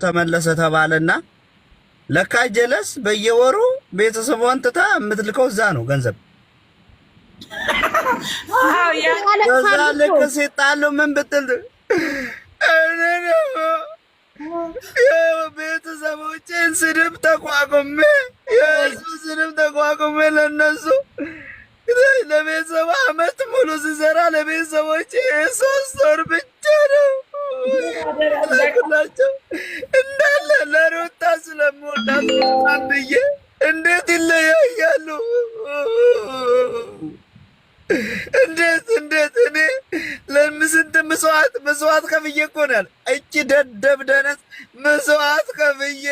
ተመለሰ ተባለና ለካ ጀለስ በየወሩ ቤተሰቧን ትታ የምትልከው እዛ ነው ገንዘብ። ከዛ ልክ ሲጣሉ ምን ብትል የቤተሰቦቼን ስድብ ተቋቁሜ የእሱ ስድብ ተቋቁሜ ለነሱ ለቤተሰቡ አመት ሙሉ ሲሰራ ለቤተሰቦቼ 3 ወር ብቻ ነው ላቸው እንዳለ ለሩታ ስለምወዳት ብዬ እንዴት ይለያያሉ? እንዴት እኔ ለምስንት መስዋዕት ከፍዬ እኮ ነው ያለ እቺ ደደብ ደነስ መስዋዕት ከፍዬ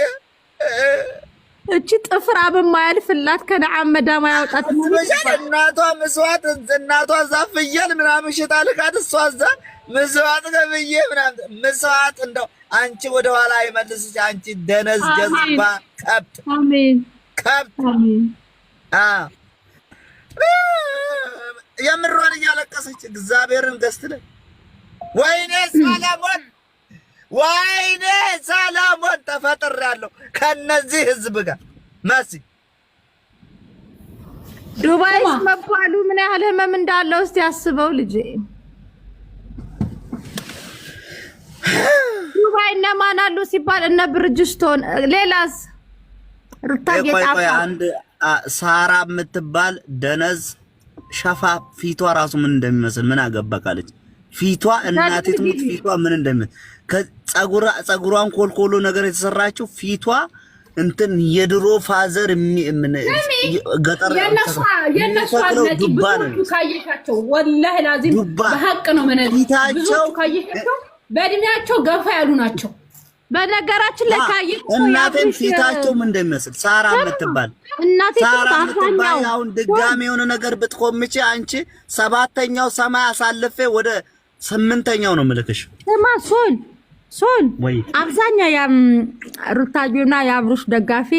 እቺ ጥፍራ በማያልፍላት ከነዓም መዳማ ያወጣት እናቷ መስዋዕት እናቷ ዛፍየል ምናምን ሽጣ ልካት እሷ እዛ መስዋዕት ከፍዬ ምናምን መስዋዕት እንደው አንቺ ወደ ኋላ አይመልስሽ አንቺ ደነዝ ጀዝባ ከብት አሜን ከብት አሜን የምሯን እያለቀሰች እግዚአብሔርን ገዝትለ ወይኔ ሰላሞን ተፈጥሬያለሁ ከነዚህ ህዝብ ጋር መሲ ዱባይ መባሉ ምን ያህል ህመም እንዳለው እስቲ ያስበው ልጄ። ዱባይ እነማን አሉ ሲባል እነ ብርጅስቶን ሌላስ ሩታ ጌታ አንድ ሳራ የምትባል ደነዝ ሸፋ ፊቷ ራሱ ምን እንደሚመስል ምን አገባካለች ፊቷ እናቴ ትሙት ፊቷ ምን እንደሚመስል ከጸጉሯን ኮልኮሎ ነገር የተሰራችው ፊቷ እንትን የድሮ ፋዘር ገጠር የነሱ ዱባ ነው ካየሻቸው ወላሂ ላዚም በሐቅ ነው ማለት ብዙ ካየሻቸው በእድሜያቸው ገፋ ያሉ ናቸው። በነገራችን ላይ ካየሽ እናቴን ፊታቸው ምን እንደሚመስል ሳራ የምትባል ሳራ የምትባል አሁን ድጋሚ የሆነ ነገር ብትቆምጪ አንቺ 7ኛው ሰማይ አሳልፌ ወደ 8ኛው ነው ምልክሽ። ስማ ሶል አብዛኛው ሩታዬና የአብሩሽ ደጋፊ